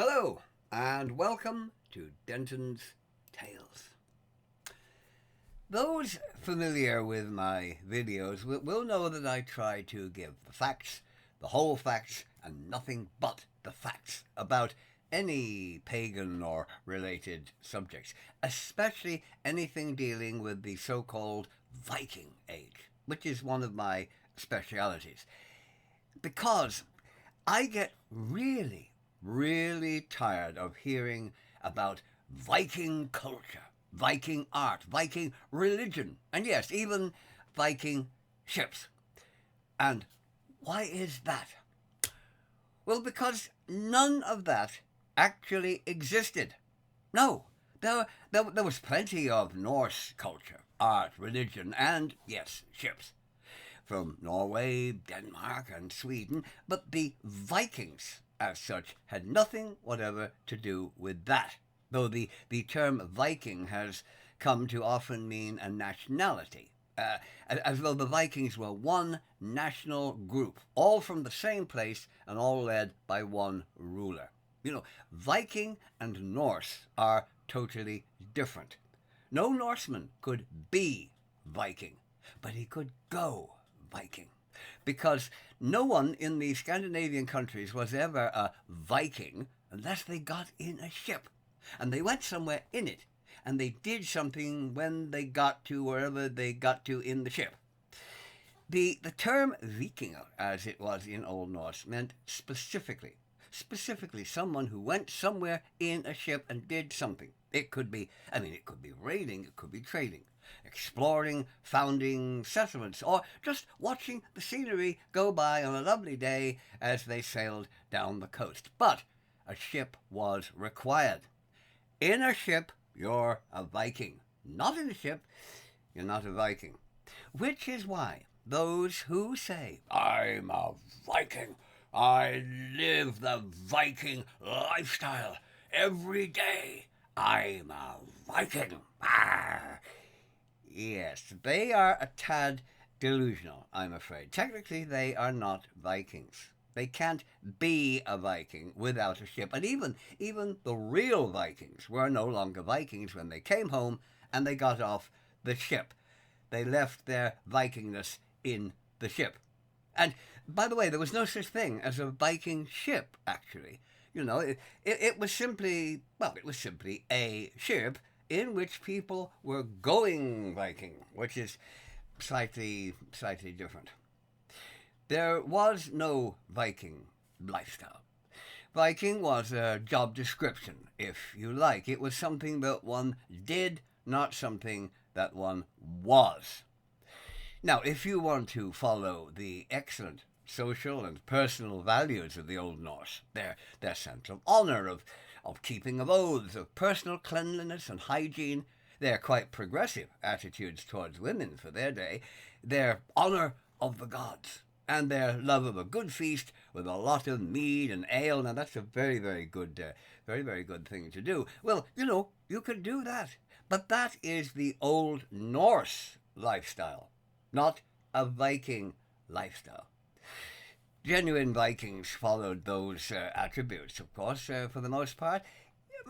Hello, and welcome to Denton's Tales. Those familiar with my videos will know that I try to give the facts, the whole facts, and nothing but the facts about any pagan or related subjects, especially anything dealing with the so-called Viking Age, which is one of my specialities. Because I get really tired of hearing about Viking culture, Viking art, Viking religion, and yes, even Viking ships. And why is that? Well, because none of that actually existed. No, there was plenty of Norse culture, art, religion, and yes, ships from Norway, Denmark, and Sweden, but the Vikings, as such, had nothing whatever to do with that, though the term Viking has come to often mean a nationality, as though the Vikings were one national group, all from the same place and all led by one ruler. Viking and Norse are totally different. No Norseman could be Viking, but he could go Viking. Because no one in the Scandinavian countries was ever a Viking unless they got in a ship. And they went somewhere in it. And they did something when they got to wherever they got to in the ship. The term Vikinger, as it was in Old Norse, meant specifically someone who went somewhere in a ship and did something. It could be raiding, it could be trading, exploring, founding settlements, or just watching the scenery go by on a lovely day as they sailed down the coast. But a ship was required. In a ship, you're a Viking. Not in a ship, you're not a Viking. Which is why those who say, "I'm a Viking, I live the Viking lifestyle every day, I'm a Viking," yes, they are a tad delusional, I'm afraid. Technically, they are not Vikings. They can't be a Viking without a ship. And even the real Vikings were no longer Vikings when they came home and they got off the ship. They left their Vikingness in the ship. And by the way, there was no such thing as a Viking ship, actually. It was simply a ship in which people were going Viking, which is slightly different. There was no Viking lifestyle. Viking was a job description, if you like. It was something that one did, not something that one was. Now, if you want to follow the excellent social and personal values of the Old Norse, their sense of honor, of keeping of oaths, of personal cleanliness and hygiene, their quite progressive attitudes towards women for their day, their honor of the gods, and their love of a good feast with a lot of mead and ale. Now, that's a very good thing to do. Well, you could do that. But that is the Old Norse lifestyle, not a Viking lifestyle. Genuine Vikings followed those attributes, of course, for the most part.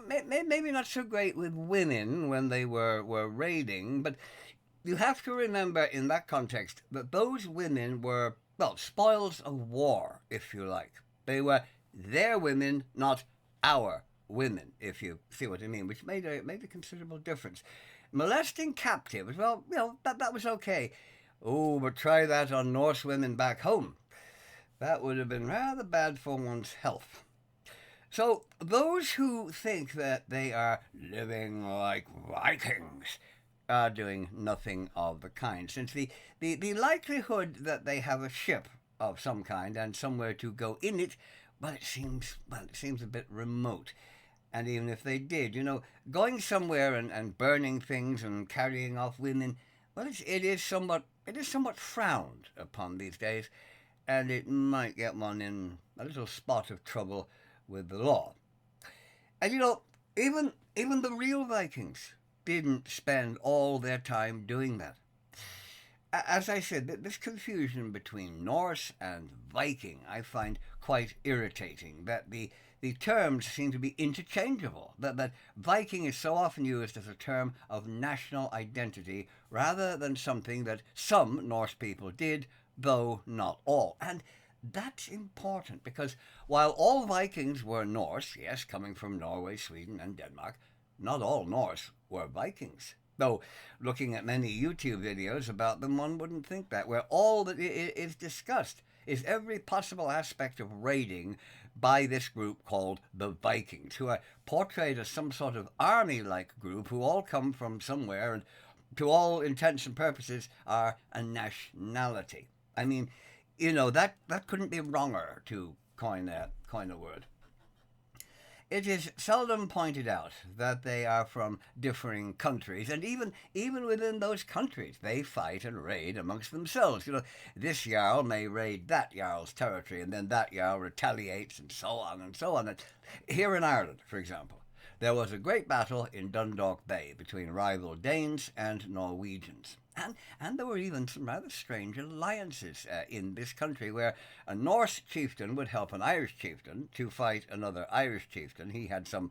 Maybe not so great with women when they were raiding, but you have to remember in that context that those women were, well, spoils of war, if you like. They were their women, not our women, if you see what I mean, which made a considerable difference. Molesting captives, well, that was okay. Oh, but try that on Norse women back home. That would have been rather bad for one's health. So those who think that they are living like Vikings are doing nothing of the kind, since the likelihood that they have a ship of some kind and somewhere to go in it, it seems a bit remote. And even if they did, going somewhere and burning things and carrying off women, well, it is somewhat frowned upon these days, and it might get one in a little spot of trouble with the law. And even the real Vikings didn't spend all their time doing that. As I said, this confusion between Norse and Viking I find quite irritating. That the terms seem to be interchangeable. That Viking is so often used as a term of national identity rather than something that some Norse people did, though not all. And that's important because while all Vikings were Norse, yes, coming from Norway, Sweden, and Denmark, not all Norse were Vikings. Though, looking at many YouTube videos about them, one wouldn't think that, where all that is discussed is every possible aspect of raiding by this group called the Vikings, who are portrayed as some sort of army like group who all come from somewhere and, to all intents and purposes, are a nationality. I mean, that couldn't be wronger to coin a word. It is seldom pointed out that they are from differing countries, and even within those countries, they fight and raid amongst themselves. This jarl may raid that jarl's territory, and then that jarl retaliates, and so on and so on. And here in Ireland, for example, there was a great battle in Dundalk Bay between rival Danes and Norwegians. And there were even some rather strange alliances in this country where a Norse chieftain would help an Irish chieftain to fight another Irish chieftain he had some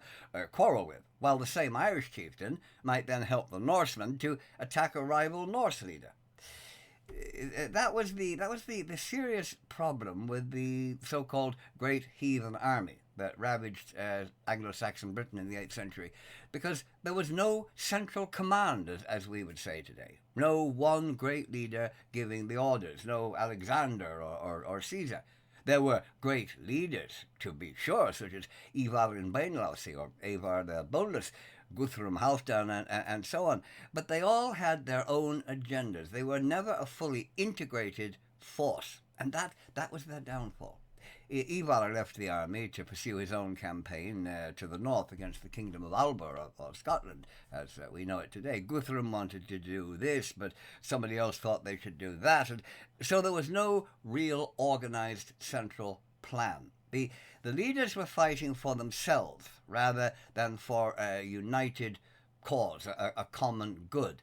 quarrel with, while the same Irish chieftain might then help the Norseman to attack a rival Norse leader. That was the serious problem with the so-called Great Heathen Army that ravaged Anglo-Saxon Britain in the 8th century, because there was no central command, as we would say today. No one great leader giving the orders, no Alexander or Caesar. There were great leaders, to be sure, such as Ivar in Bainlausi or Ivar the Boneless, Guthrum Halfdan, and so on. But they all had their own agendas. They were never a fully integrated force, and that was their downfall. Ivar left the army to pursue his own campaign to the north against the kingdom of Alba of Scotland, as we know it today. Guthrum wanted to do this, but somebody else thought they should do that, and so there was no real organized central plan. The leaders were fighting for themselves rather than for a united cause, a common good.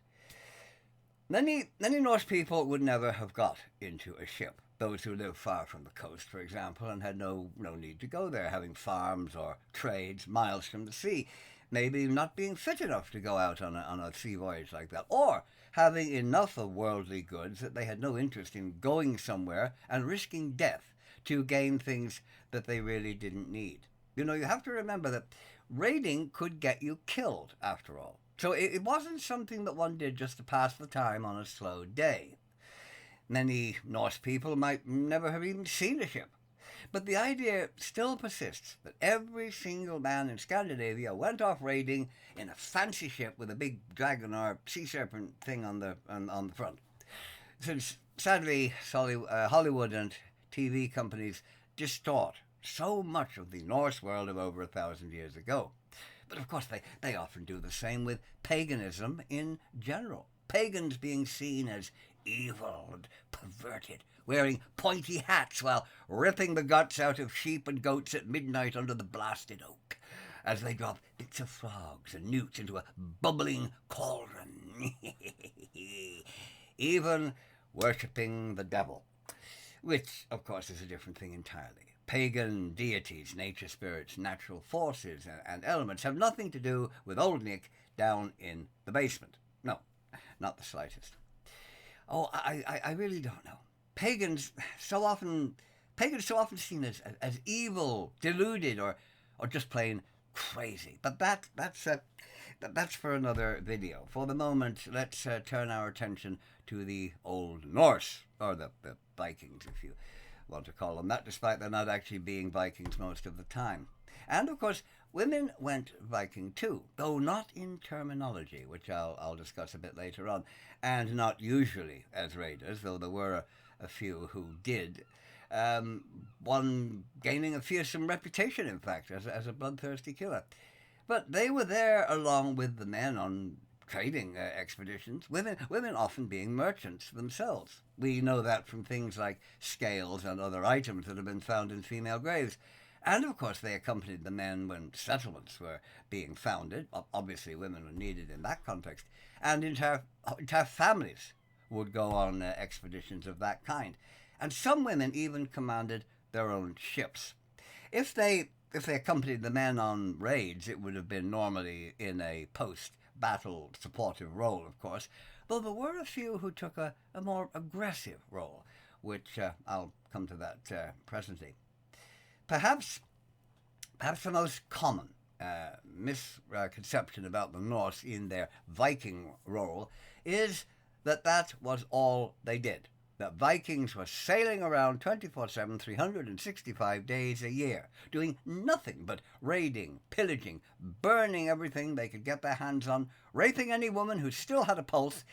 Many Norse people would never have got into a ship. Those who lived far from the coast, for example, and had no need to go there, having farms or trades miles from the sea, maybe not being fit enough to go out on a sea voyage like that, or having enough of worldly goods that they had no interest in going somewhere and risking death to gain things that they really didn't need. You have to remember that raiding could get you killed, after all. So it wasn't something that one did just to pass the time on a slow day. Many Norse people might never have even seen a ship. But the idea still persists that every single man in Scandinavia went off raiding in a fancy ship with a big dragon or sea serpent thing on the front. Since, sadly, Hollywood and TV companies distort so much of the Norse world of over 1,000 years ago. But of course they often do the same with paganism in general. Pagans being seen as evil and perverted, wearing pointy hats while ripping the guts out of sheep and goats at midnight under the blasted oak, as they drop bits of frogs and newts into a bubbling cauldron. Even worshipping the devil, which, of course, is a different thing entirely. Pagan deities, nature spirits, natural forces, and elements have nothing to do with Old Nick down in the basement. No, not the slightest. Oh, I really don't know. Pagans so often seen as evil, deluded, or just plain crazy. But that's for another video. For the moment, let's turn our attention to the Old Norse, or the Vikings, if you want to call them that, despite there not actually being Vikings most of the time. And, of course, women went Viking too, though not in terminology, which I'll discuss a bit later on, and not usually as raiders, though there were a few who did. One gaining a fearsome reputation, in fact, as a bloodthirsty killer. But they were there along with the men on trading expeditions, women often being merchants themselves. We know that from things like scales and other items that have been found in female graves. And, of course, they accompanied the men when settlements were being founded. Obviously, women were needed in that context. And entire families would go on expeditions of that kind. And some women even commanded their own ships. If they accompanied the men on raids, it would have been normally in a post-battle supportive role, of course, though there were a few who took a more aggressive role, which I'll come to that presently. Perhaps the most common misconception about the Norse in their Viking role is that was all they did. That Vikings were sailing around 24/7, 365 days a year, doing nothing but raiding, pillaging, burning everything they could get their hands on, raping any woman who still had a pulse,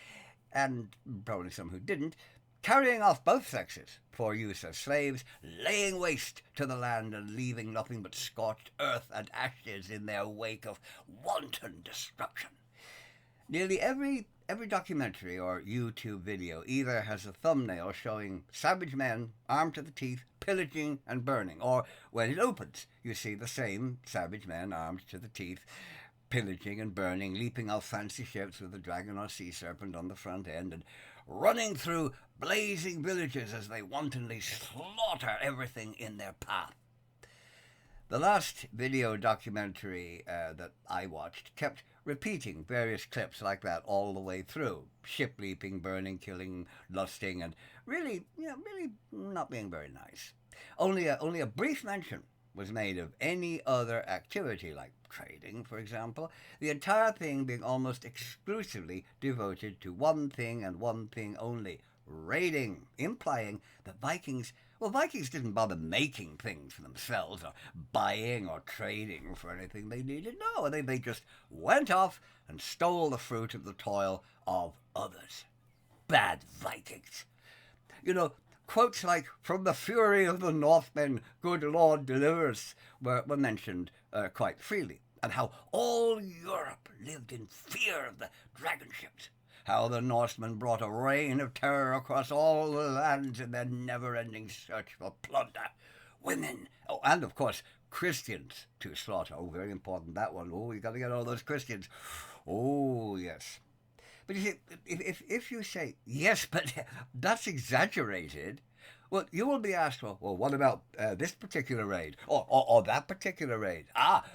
and probably some who didn't, carrying off both sexes for use as slaves, laying waste to the land and leaving nothing but scorched earth and ashes in their wake of wanton destruction. Nearly every documentary or YouTube video either has a thumbnail showing savage men armed to the teeth, pillaging and burning, or when it opens, you see the same savage men armed to the teeth, pillaging and burning, leaping off fancy ships with a dragon or sea serpent on the front end, and running through blazing villages as they wantonly slaughter everything in their path. The last video documentary that I watched kept repeating various clips like that all the way through. Ship leaping, burning, killing, lusting, and really not being very nice. Only a brief mention was made of any other activity, like trading, for example, the entire thing being almost exclusively devoted to one thing and one thing only: raiding, implying that Vikings didn't bother making things for themselves or buying or trading for anything they needed. No, they just went off and stole the fruit of the toil of others. Bad Vikings. Quotes like, "From the fury of the Northmen, good Lord deliver us," were mentioned quite freely, and how all Europe lived in fear of the dragon ships. How the Norsemen brought a reign of terror across all the lands in their never-ending search for plunder, women, and of course Christians to slaughter. Oh, very important, that one. Oh, you got to get all those Christians. Oh, yes. But you see, if you say, yes, but that's exaggerated, well, you will be asked, well, what about this particular raid? Or that particular raid?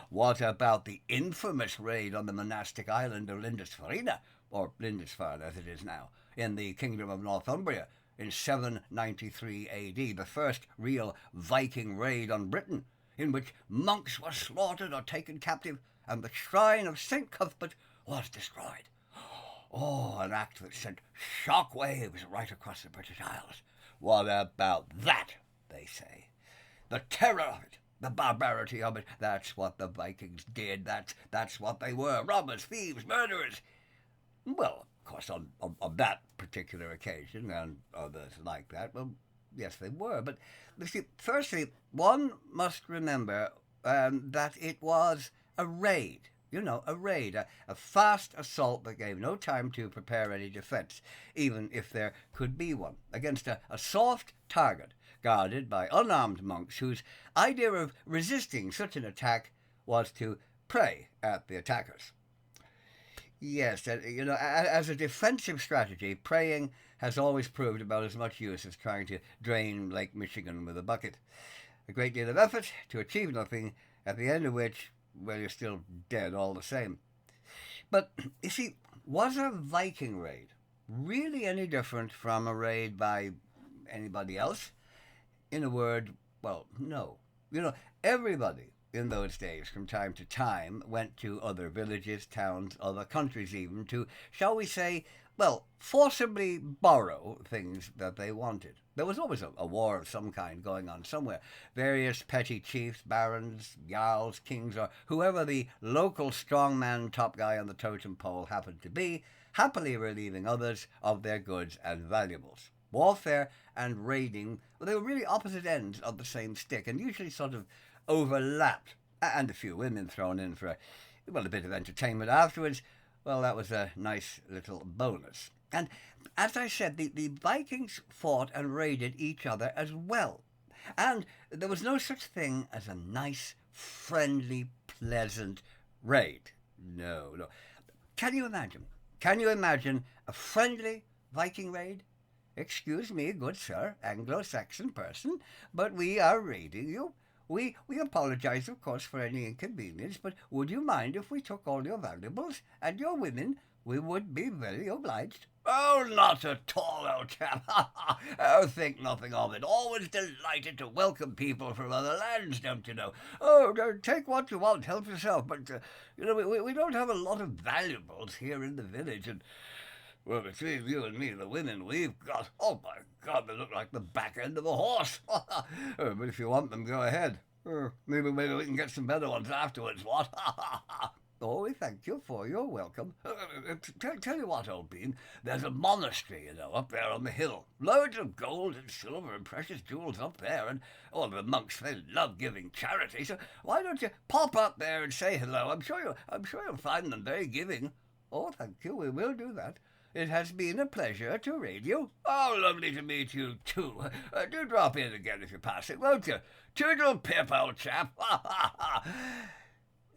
What about the infamous raid on the monastic island of Lindisfarne, or Lindisfarne as it is now, in the Kingdom of Northumbria in 793 AD, the first real Viking raid on Britain, in which monks were slaughtered or taken captive, and the shrine of St. Cuthbert was destroyed. Oh, an act that sent shock waves right across the British Isles. What about that, they say? The terror of it, the barbarity of it, that's what the Vikings did. That's what they were: robbers, thieves, murderers. Well, of course, on that particular occasion, and others like that, well, yes, they were. But, you see, firstly, one must remember that it was a raid. A raid, a fast assault that gave no time to prepare any defense, even if there could be one, against a soft target guarded by unarmed monks whose idea of resisting such an attack was to prey at the attackers. Yes, as a defensive strategy, praying has always proved about as much use as trying to drain Lake Michigan with a bucket. A great deal of effort to achieve nothing, at the end of which, well, you're still dead all the same. But, you see, was a Viking raid really any different from a raid by anybody else? In a word, well, no. Everybody in those days, from time to time, went to other villages, towns, other countries even, to, shall we say, well, forcibly borrow things that they wanted. There was always a war of some kind going on somewhere. Various petty chiefs, barons, jarls, kings, or whoever the local strongman top guy on the totem pole happened to be, happily relieving others of their goods and valuables. Warfare and raiding, well, they were really opposite ends of the same stick, and usually sort of overlapped, and a few women thrown in for a bit of entertainment afterwards. Well, that was a nice little bonus. And as I said, the Vikings fought and raided each other as well. And there was no such thing as a nice, friendly, pleasant raid. No. Can you imagine a friendly, Viking raid? Excuse me, good sir, Anglo-Saxon person, but we are raiding you. We apologize, of course, for any inconvenience, but would you mind if we took all your valuables and your women? We would be very obliged. Oh, not at all, old chap. Oh, think nothing of it. Always delighted to welcome people from other lands, don't you know? Oh, take what you want, help yourself. But, we don't have a lot of valuables here in the village, and well, between you and me, the women we've got, oh my God, they look like the back end of a horse. But if you want them, go ahead. Maybe we can get some better ones afterwards, what? Oh, we thank you for your welcome. Tell you what, old bean, there's a monastery, up there on the hill. Loads of gold and silver and precious jewels up there, and all the monks, they love giving charity, so why don't you pop up there and say hello? I'm sure you'll find them very giving. Oh, thank you, we will do that. It has been a pleasure to read you. Oh, lovely to meet you, too. Do drop in again if you pass it, won't you? Toodle pip, old chap.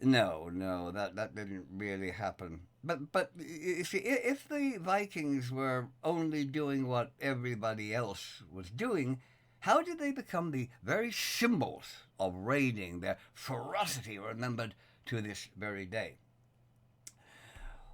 No, that didn't really happen. But you see, if the Vikings were only doing what everybody else was doing, how did they become the very symbols of raiding? Their ferocity remembered to this very day.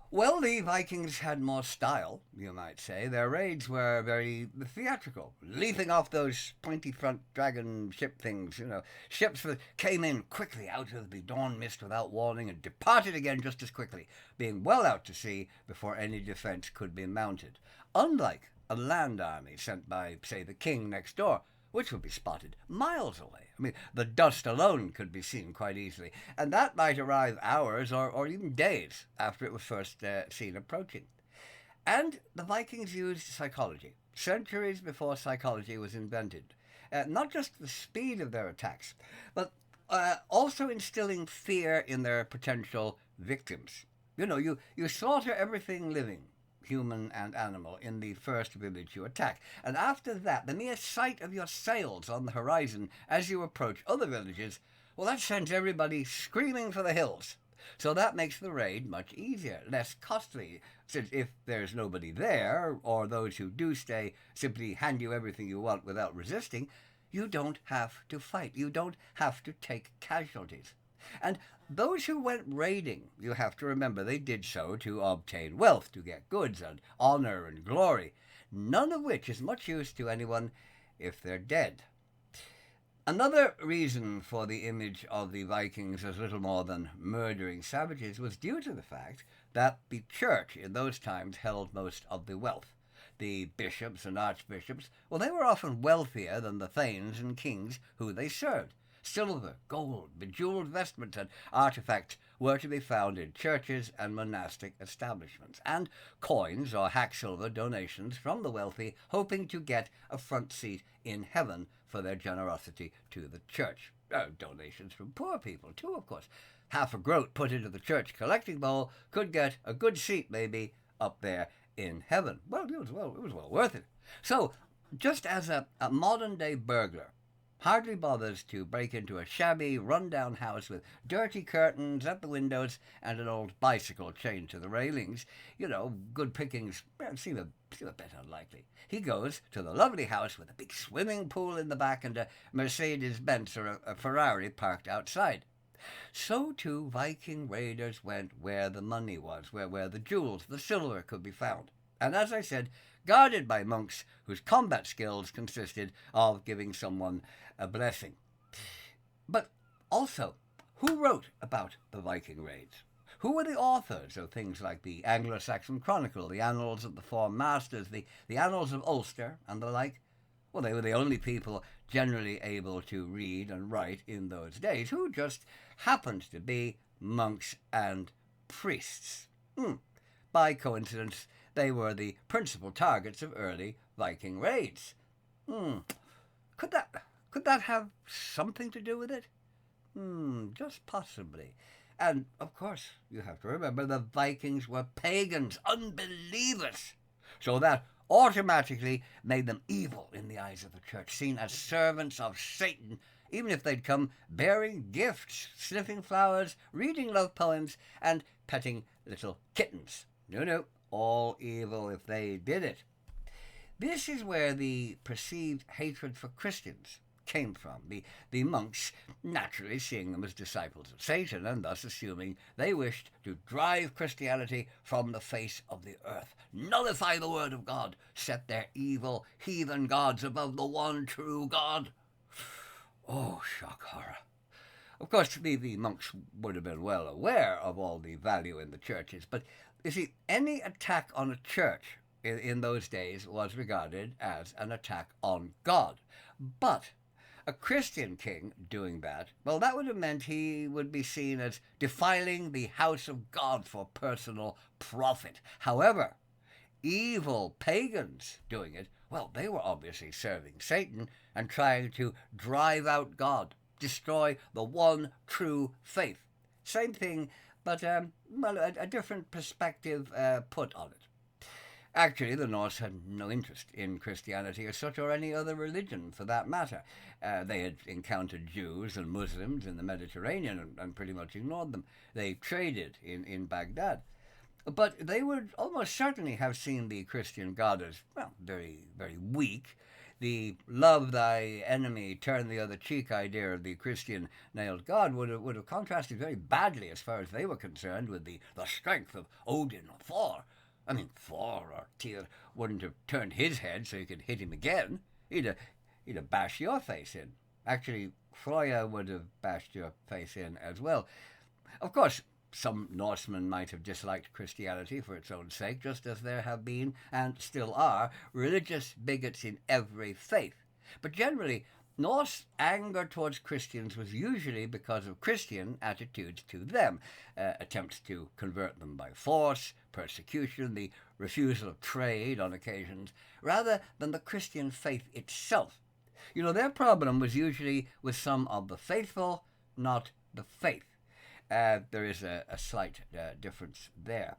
Well, the Vikings had more style, you might say. Their raids were very theatrical, leaping off those pointy-front dragon ship things, ships that came in quickly out of the dawn mist without warning and departed again just as quickly, being well out to sea before any defense could be mounted. Unlike a land army sent by, say, the king next door, which would be spotted miles away. I mean, the dust alone could be seen quite easily, and that might arrive hours or even days after it was first seen approaching. And the Vikings used psychology, centuries before psychology was invented. Not just the speed of their attacks, but also instilling fear in their potential victims. You slaughter everything living, human and animal, in the first village you attack. And after that, the mere sight of your sails on the horizon as you approach other villages, well, that sends everybody screaming for the hills. So that makes the raid much easier, less costly, since if there's nobody there, or those who do stay simply hand you everything you want without resisting, you don't have to fight. You don't have to take casualties. And those who went raiding, you have to remember, they did so to obtain wealth, to get goods and honor and glory, none of which is much use to anyone if they're dead. Another reason for the image of the Vikings as little more than murdering savages was due to the fact that the church in those times held most of the wealth. The bishops and archbishops, well, they were often wealthier than the thanes and kings who they served. Silver, gold, bejeweled vestments, and artifacts were to be found in churches and monastic establishments, and coins or hack silver donations from the wealthy, hoping to get a front seat in heaven for their generosity to the church. Donations from poor people, too, of course. Half a groat put into the church collecting bowl could get a good seat, maybe, up there in heaven. Well, it was well worth it. So, just as a modern-day burglar hardly bothers to break into a shabby, run-down house with dirty curtains at the windows and an old bicycle chained to the railings, good pickings seem a bit unlikely. He goes to the lovely house with a big swimming pool in the back and a Mercedes-Benz or a Ferrari parked outside. So, too, Viking raiders went where the money was, where the jewels, the silver could be found. And as I said, guarded by monks whose combat skills consisted of giving someone a blessing. But also, who wrote about the Viking raids? Who were the authors of things like the Anglo-Saxon Chronicle, the Annals of the Four Masters, the Annals of Ulster, and the like? Well, they were the only people generally able to read and write in those days, who just happened to be monks and priests. By coincidence, they were the principal targets of early Viking raids. Could that have something to do with it? Just possibly. And, of course, you have to remember the Vikings were pagans, unbelievers. So that automatically made them evil in the eyes of the church, seen as servants of Satan, even if they'd come bearing gifts, sniffing flowers, reading love poems, and petting little kittens. No, all evil if they did it. This is where the perceived hatred for Christians came from. The monks naturally seeing them as disciples of Satan and thus assuming they wished to drive Christianity from the face of the earth, nullify the word of God, set their evil heathen gods above the one true God. Oh, shock horror. Of course, the monks would have been well aware of all the value in the churches, but you see, any attack on a church in those days was regarded as an attack on God. But a Christian king doing that, well, that would have meant he would be seen as defiling the house of God for personal profit. However, evil pagans doing it, well, they were obviously serving Satan and trying to drive out God, destroy the one true faith. Same thing, but a different perspective put on it. Actually, the Norse had no interest in Christianity as such, or any other religion for that matter. They had encountered Jews and Muslims in the Mediterranean and pretty much ignored them. They traded in Baghdad. But they would almost certainly have seen the Christian God as, well, very, very weak. The love thy enemy, turn the other cheek idea of the Christian nailed God would have contrasted very badly as far as they were concerned with the strength of Odin or Thor. I mean, Thor or Tyr wouldn't have turned his head so you could hit him again. He'd have bashed your face in. Actually, Freya would have bashed your face in as well. Of course, some Norsemen might have disliked Christianity for its own sake, just as there have been, and still are, religious bigots in every faith. But generally, Norse anger towards Christians was usually because of Christian attitudes to them, attempts to convert them by force, persecution, the refusal of trade on occasions, rather than the Christian faith itself. You know, their problem was usually with some of the faithful, not the faith. There is a slight difference there.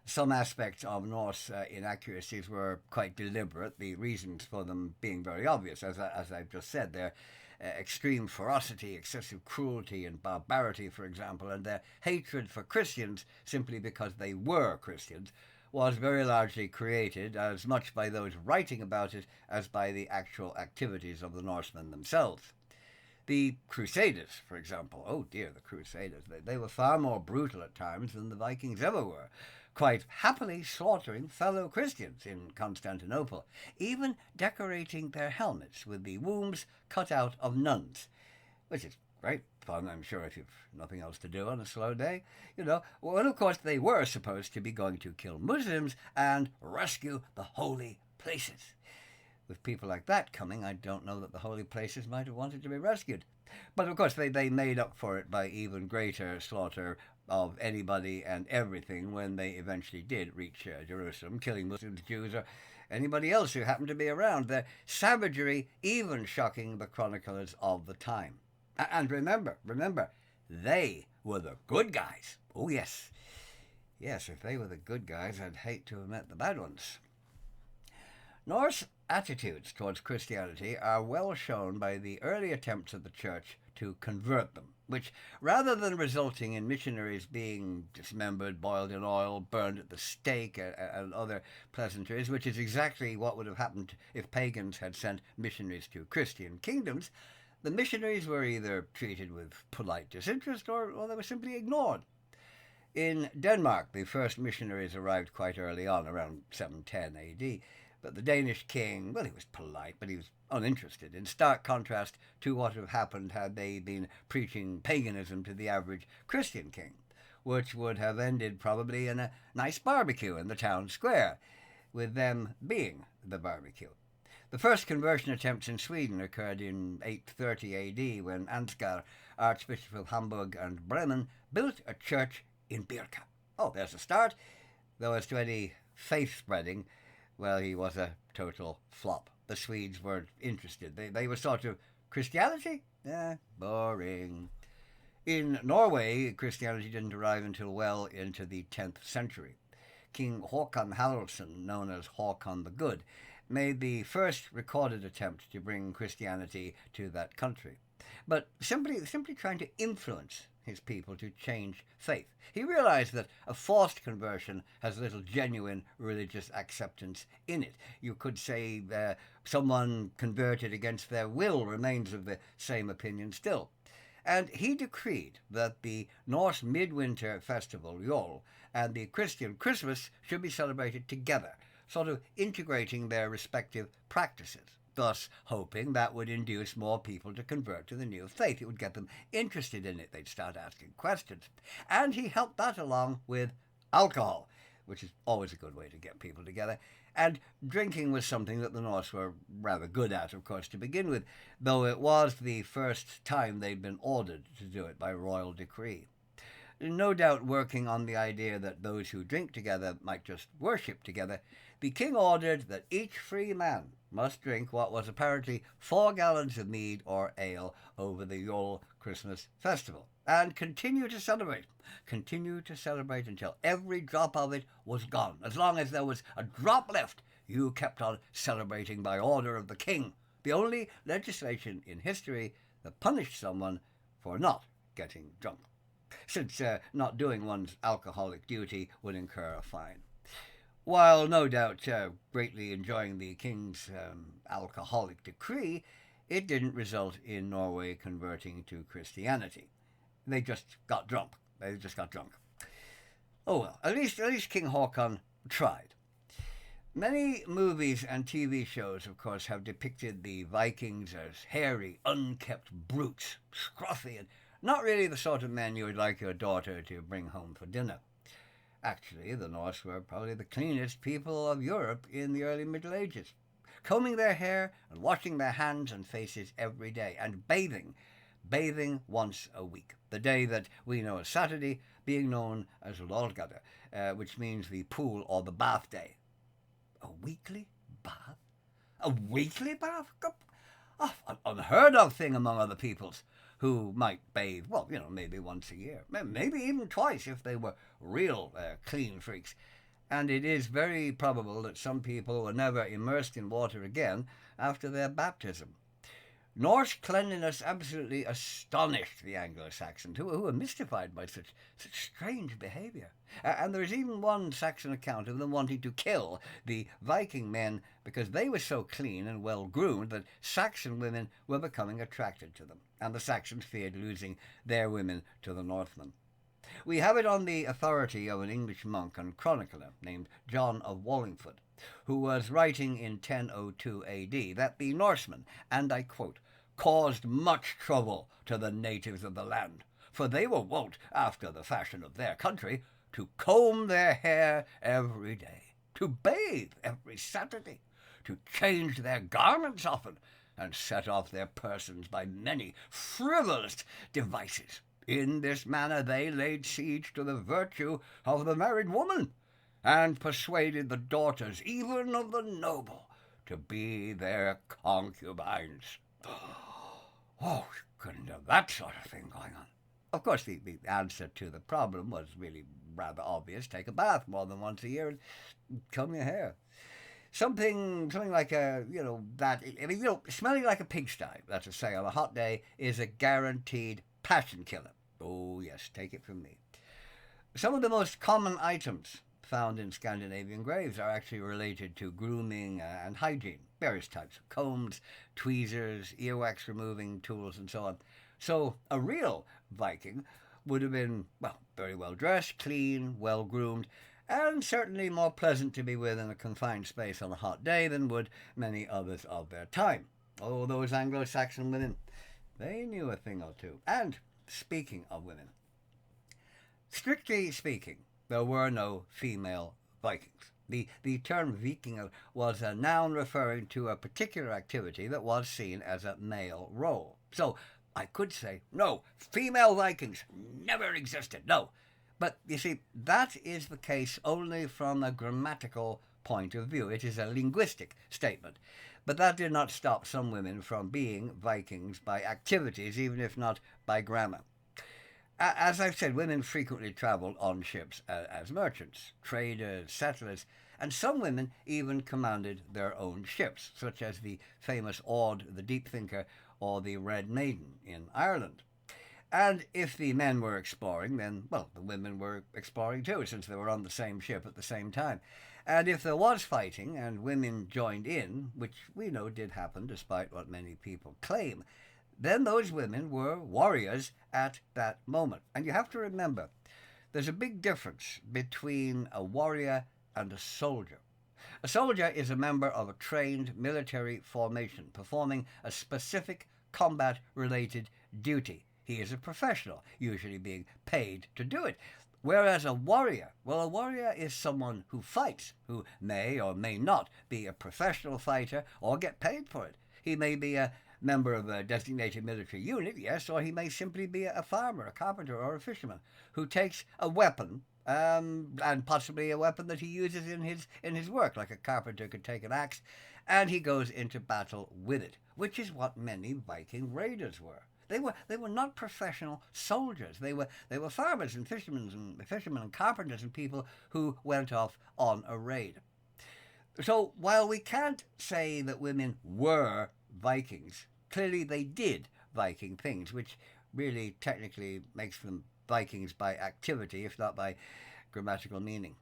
Some aspects of Norse inaccuracies were quite deliberate, the reasons for them being very obvious, as I've just said. Their extreme ferocity, excessive cruelty and barbarity, for example, and their hatred for Christians simply because they were Christians, was very largely created as much by those writing about it as by the actual activities of the Norsemen themselves. The Crusaders, for example, oh dear, the Crusaders, they were far more brutal at times than the Vikings ever were, quite happily slaughtering fellow Christians in Constantinople, even decorating their helmets with the wombs cut out of nuns, which is great fun, I'm sure, if you've nothing else to do on a slow day. You know, well, of course, they were supposed to be going to kill Muslims and rescue the holy places. With people like that coming, I don't know that the holy places might have wanted to be rescued. But of course, they made up for it by even greater slaughter of anybody and everything when they eventually did reach Jerusalem, killing Muslims, Jews, or anybody else who happened to be around. Their savagery even shocking the chroniclers of the time. And remember, they were the good guys. Oh, yes. Yes, if they were the good guys, I'd hate to have met the bad ones. Norse attitudes towards Christianity are well shown by the early attempts of the Church to convert them, which, rather than resulting in missionaries being dismembered, boiled in oil, burned at the stake, and other pleasantries, which is exactly what would have happened if pagans had sent missionaries to Christian kingdoms, the missionaries were either treated with polite disinterest or they were simply ignored. In Denmark, the first missionaries arrived quite early on, around 710 AD. But the Danish king, well, he was polite, but he was uninterested, in stark contrast to what would have happened had they been preaching paganism to the average Christian king, which would have ended probably in a nice barbecue in the town square, with them being the barbecue. The first conversion attempts in Sweden occurred in 830 AD when Ansgar, Archbishop of Hamburg and Bremen, built a church in Birka. Oh, there's a start. Though as to any faith spreading, well, he was a total flop. The Swedes weren't interested. They were sort of, Christianity? Boring. In Norway, Christianity didn't arrive until well into the 10th century. King Håkon Haraldsson, known as Håkon the Good, made the first recorded attempt to bring Christianity to that country. But simply trying to influence his people to change faith. He realized that a forced conversion has little genuine religious acceptance in it. You could say someone converted against their will remains of the same opinion still. And he decreed that the Norse midwinter festival, Yule, and the Christian Christmas should be celebrated together, sort of integrating their respective practices, thus hoping that would induce more people to convert to the new faith. It would get them interested in it. They'd start asking questions. And he helped that along with alcohol, which is always a good way to get people together. And drinking was something that the Norse were rather good at, of course, to begin with, though it was the first time they'd been ordered to do it by royal decree. No doubt working on the idea that those who drink together might just worship together, the king ordered that each free man must drink what was apparently 4 gallons of mead or ale over the Yule Christmas festival, and continue to celebrate until every drop of it was gone. As long as there was a drop left, you kept on celebrating by order of the king, the only legislation in history that punished someone for not getting drunk, since not doing one's alcoholic duty would incur a fine. While no doubt greatly enjoying the king's alcoholic decree, it didn't result in Norway converting to Christianity. They just got drunk. Oh well, at least King Haakon tried. Many movies and TV shows, of course, have depicted the Vikings as hairy, unkempt brutes, scruffy, and not really the sort of men you would like your daughter to bring home for dinner. Actually, the Norse were probably the cleanest people of Europe in the early Middle Ages, combing their hair and washing their hands and faces every day, and bathing once a week, the day that we know as Saturday being known as Lolgada, which means the pool or the bath day. A weekly bath? A weekly bath? Oh, an unheard of thing among other peoples, who might bathe, well, maybe once a year, maybe even twice if they were real clean freaks. And it is very probable that some people were never immersed in water again after their baptism. Norse cleanliness absolutely astonished the Anglo-Saxons, who were mystified by such strange behaviour. And there is even one Saxon account of them wanting to kill the Viking men because they were so clean and well-groomed that Saxon women were becoming attracted to them, and the Saxons feared losing their women to the Northmen. We have it on the authority of an English monk and chronicler named John of Wallingford, who was writing in 1002 AD that the Norsemen, and I quote, caused much trouble to the natives of the land, for they were wont, after the fashion of their country, to comb their hair every day, to bathe every Saturday, to change their garments often, and set off their persons by many frivolous devices. In this manner they laid siege to the virtue of the married woman, and persuaded the daughters even of the noble to be their concubines. Oh, you couldn't have that sort of thing going on. Of course, the answer to the problem was really rather obvious. Take a bath more than once a year and comb your hair. Something like smelling like a pigsty, let's just say, on a hot day is a guaranteed passion killer. Oh, yes, take it from me. Some of the most common items found in Scandinavian graves are actually related to grooming and hygiene, various types of combs, tweezers, earwax removing tools, and so on. So a real Viking would have been, very well dressed, clean, well groomed, and certainly more pleasant to be with in a confined space on a hot day than would many others of their time. Oh, those Anglo-Saxon women, they knew a thing or two. And speaking of women, strictly speaking, there were no female Vikings. The term Viking was a noun referring to a particular activity that was seen as a male role. So I could say, no, female Vikings never existed, no. But you see, that is the case only from a grammatical point of view. It is a linguistic statement. But that did not stop some women from being Vikings by activities, even if not by grammar. As I've said, women frequently traveled on ships as merchants, traders, settlers, and some women even commanded their own ships, such as the famous Aud the Deep Thinker or the Red Maiden in Ireland. And if the men were exploring, then, well, the women were exploring too, since they were on the same ship at the same time. And if there was fighting and women joined in, which we know did happen despite what many people claim, then those women were warriors at that moment. And you have to remember, there's a big difference between a warrior and a soldier. A soldier is a member of a trained military formation performing a specific combat-related duty. He is a professional, usually being paid to do it. Whereas a warrior, well, a warrior is someone who fights, who may or may not be a professional fighter or get paid for it. He may be a member of a designated military unit, yes, or he may simply be a farmer, a carpenter, or a fisherman who takes a weapon, and possibly a weapon that he uses in his work, like a carpenter could take an axe, and he goes into battle with it, which is what many Viking raiders were. They were not professional soldiers. They were farmers and fishermen and carpenters and people who went off on a raid. So while we can't say that women were Vikings, clearly they did Viking things, which really technically makes them Vikings by activity, if not by grammatical meaning.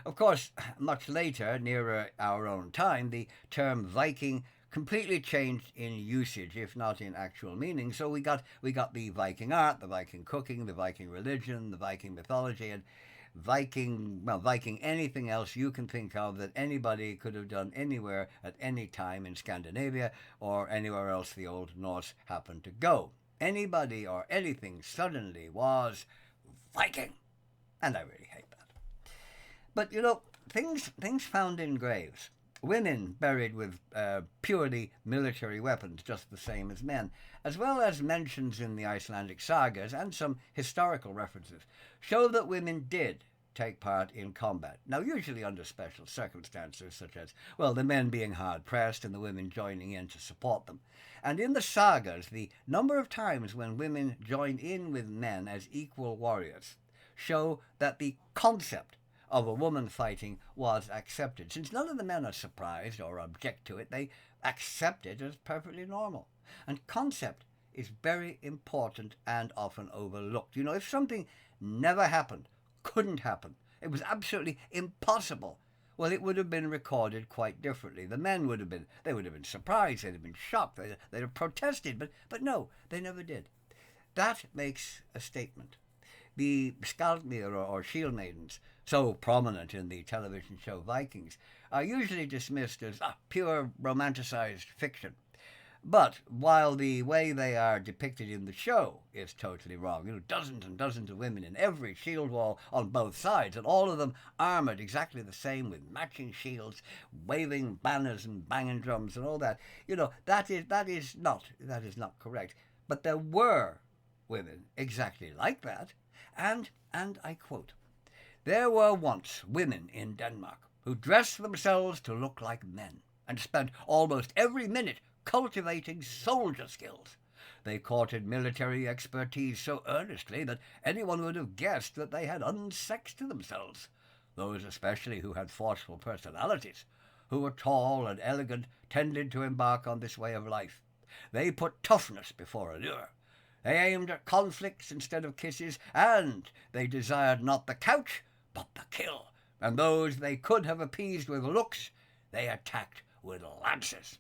Of course, much later, nearer our own time, the term Viking completely changed in usage, if not in actual meaning. So we got the Viking art, the Viking cooking, the Viking religion, the Viking mythology, and Viking anything else you can think of that anybody could have done anywhere at any time in Scandinavia or anywhere else the old Norse happened to go. Anybody or anything suddenly was Viking. And I really hate that. But, things found in graves. Women buried with purely military weapons, just the same as men, as well as mentions in the Icelandic sagas and some historical references, show that women did take part in combat. Now, usually under special circumstances, such as, well, the men being hard-pressed and the women joining in to support them. And in the sagas, the number of times when women joined in with men as equal warriors show that the concept of a woman fighting was accepted. Since none of the men are surprised or object to it, they accept it as perfectly normal. And concept is very important and often overlooked. If something never happened, couldn't happen, it was absolutely impossible, well, it would have been recorded quite differently. The men would have been surprised, they'd have been shocked, they'd have protested, but no, they never did. That makes a statement. The Skaldmir or shield maidens, so prominent in the television show Vikings, are usually dismissed as pure romanticized fiction. But while the way they are depicted in the show is totally wrong, dozens and dozens of women in every shield wall on both sides, and all of them armoured exactly the same with matching shields, waving banners and banging drums and all that, that is not correct. But there were women exactly like that. And I quote, "There were once women in Denmark who dressed themselves to look like men and spent almost every minute cultivating soldier skills. They courted military expertise so earnestly that anyone would have guessed that they had unsexed themselves. Those especially who had forceful personalities, who were tall and elegant, tended to embark on this way of life. They put toughness before allure. They aimed at conflicts instead of kisses, and they desired not the couch, but the kill. And those they could have appeased with looks, they attacked with lances."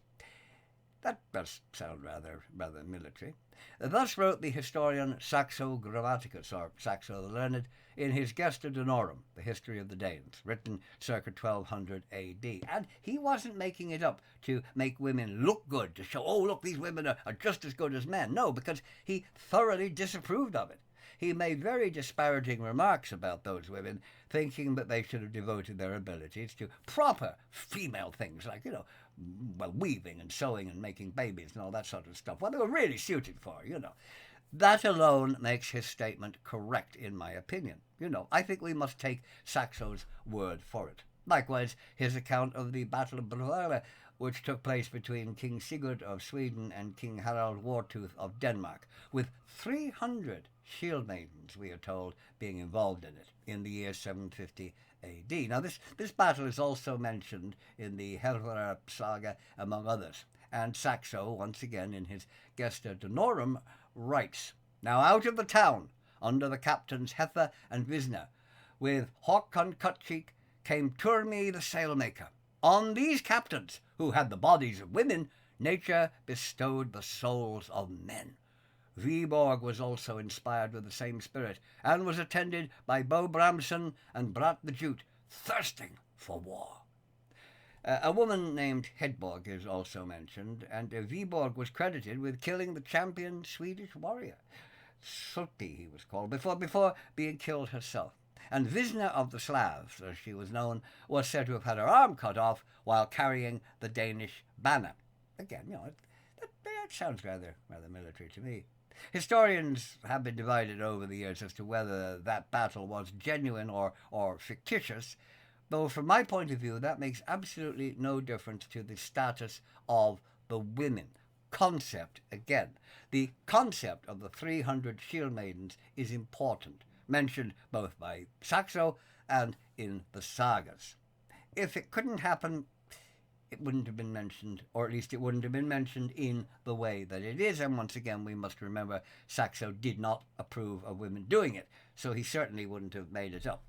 That does sound rather military. Thus wrote the historian Saxo Grammaticus, or Saxo the Learned, in his Gesta Danorum, the history of the Danes, written circa 1200 AD. And he wasn't making it up to make women look good, to show, look, these women are just as good as men. No, because he thoroughly disapproved of it. He made very disparaging remarks about those women, thinking that they should have devoted their abilities to proper female things, like, weaving and sewing and making babies and all that sort of stuff. What they were really suited for, That alone makes his statement correct, in my opinion. I think we must take Saxo's word for it. Likewise, his account of the Battle of Bravara, which took place between King Sigurd of Sweden and King Harald Wartooth of Denmark, with 300 shield maidens, we are told, being involved in it in the year 750 AD. Now, this battle is also mentioned in the Hervarar saga, among others. And Saxo, once again in his Gesta Danorum, writes, Now out of the town, under the captains Hetha and Visna, with Håkon Cutcheek, came Turmi the sailmaker. On these captains, who had the bodies of women, nature bestowed the souls of men. Viborg was also inspired with the same spirit, and was attended by Bo Bramson and Brat the Jute, thirsting for war. A woman named Hedborg is also mentioned, and Viborg was credited with killing the champion Swedish warrior. Sulti, he was called, before being killed herself. And Visna of the Slavs, as she was known, was said to have had her arm cut off while carrying the Danish banner. Again, that sounds rather military to me. Historians have been divided over the years as to whether that battle was genuine or fictitious, though from my point of view that makes absolutely no difference to the status of the women. Concept, again. The concept of the 300 shield maidens is important, mentioned both by Saxo and in the Sagas. If it couldn't happen, it wouldn't have been mentioned, or at least it wouldn't have been mentioned in the way that it is. And once again, we must remember Saxo did not approve of women doing it, so he certainly wouldn't have made it up.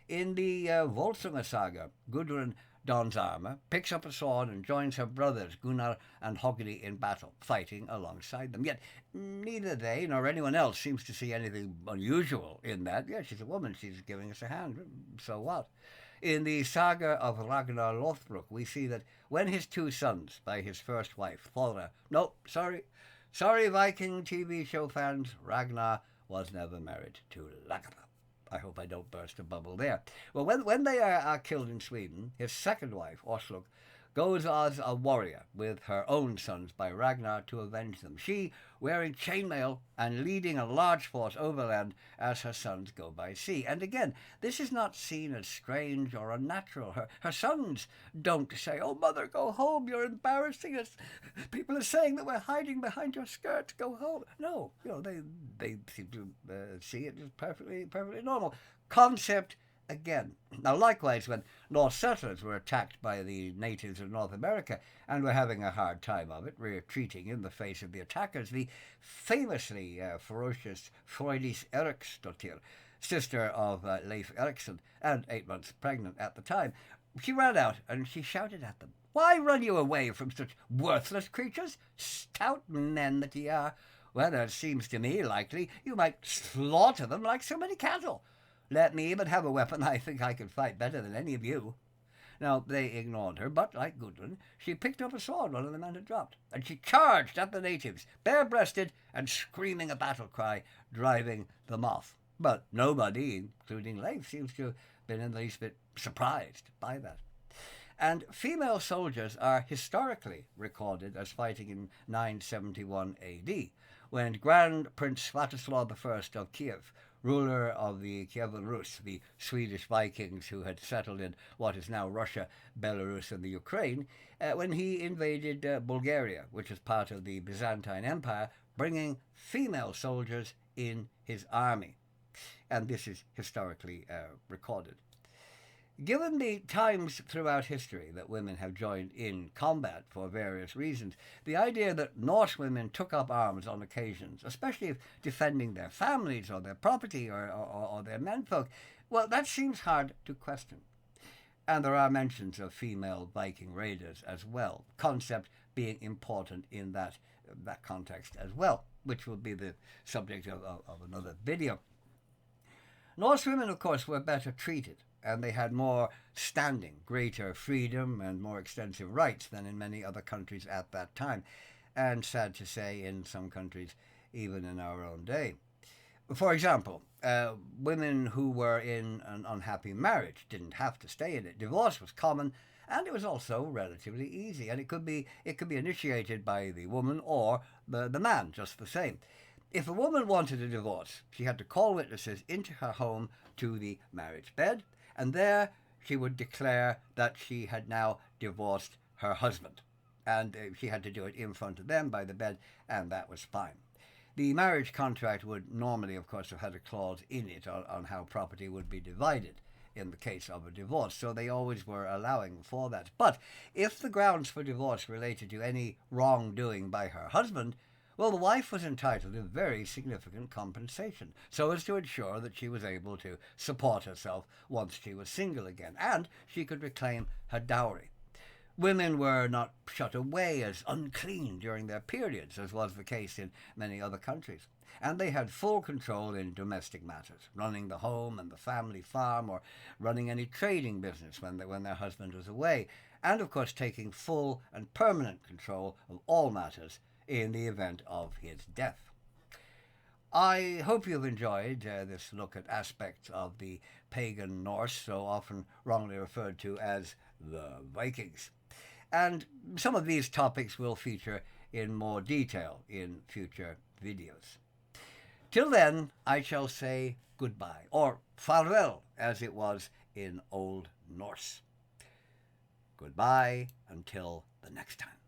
In the Volsunga saga, Gudrun dons armour, picks up a sword, and joins her brothers Gunnar and Hogni in battle, fighting alongside them. Yet neither they nor anyone else seems to see anything unusual in that. Yeah, she's a woman, she's giving us a hand, so what? In the saga of Ragnar Lothbrok, we see that when his two sons, by his first wife, Thora, sorry Viking TV show fans, Ragnar was never married to Lagertha. I hope I don't burst a bubble there. Well, when they are killed in Sweden, his second wife, Oslug, goes as a warrior with her own sons by Ragnar to avenge them. She wearing chainmail and leading a large force overland as her sons go by sea. And again, this is not seen as strange or unnatural. Her sons don't say, "Oh, mother, go home, you're embarrassing us. People are saying that we're hiding behind your skirt, go home." No, they seem to see it as perfectly normal. Concept again. Now, likewise, when Norse settlers were attacked by the natives of North America and were having a hard time of it, retreating in the face of the attackers, the famously ferocious Frøydis Eriksdottir, sister of Leif Erikson, and 8 months pregnant at the time, she ran out and she shouted at them, "Why run you away from such worthless creatures? Stout men that ye are! Well, it seems to me likely you might slaughter them like so many cattle. Let me but have a weapon, I think I could fight better than any of you." Now, they ignored her, but like Gudrun, she picked up a sword one of the men had dropped, and she charged at the natives, bare-breasted and screaming a battle cry, driving them off. But nobody, including Leif, seems to have been in the least bit surprised by that. And female soldiers are historically recorded as fighting in 971 AD, when Grand Prince Svatoslav I of Kiev, ruler of the Kievan Rus, the Swedish Vikings who had settled in what is now Russia, Belarus, and the Ukraine, when he invaded Bulgaria, which was part of the Byzantine Empire, bringing female soldiers in his army. And this is historically recorded. Given the times throughout history that women have joined in combat for various reasons, the idea that Norse women took up arms on occasions, especially if defending their families or their property or their menfolk, well, that seems hard to question. And there are mentions of female Viking raiders as well, concept being important in that context as well, which will be the subject of another video. Norse women, of course, were better treated, and they had more standing, greater freedom, and more extensive rights than in many other countries at that time, and sad to say, in some countries, even in our own day. For example, women who were in an unhappy marriage didn't have to stay in it. Divorce was common, and it was also relatively easy, and it could be initiated by the woman or the man, just the same. If a woman wanted a divorce, she had to call witnesses into her home to the marriage bed, and there she would declare that she had now divorced her husband. And she had to do it in front of them by the bed, and that was fine. The marriage contract would normally, of course, have had a clause in it on how property would be divided in the case of a divorce, so they always were allowing for that. But if the grounds for divorce related to any wrongdoing by her husband, Well, the wife was entitled to very significant compensation, so as to ensure that she was able to support herself once she was single again, and she could reclaim her dowry. Women were not shut away as unclean during their periods, as was the case in many other countries, and they had full control in domestic matters, running the home and the family farm, or running any trading business when their husband was away, and of course taking full and permanent control of all matters in the event of his death. I hope you've enjoyed this look at aspects of the pagan Norse, so often wrongly referred to as the Vikings. And some of these topics will feature in more detail in future videos. Till then, I shall say goodbye, or farewell, as it was in Old Norse. Goodbye until the next time.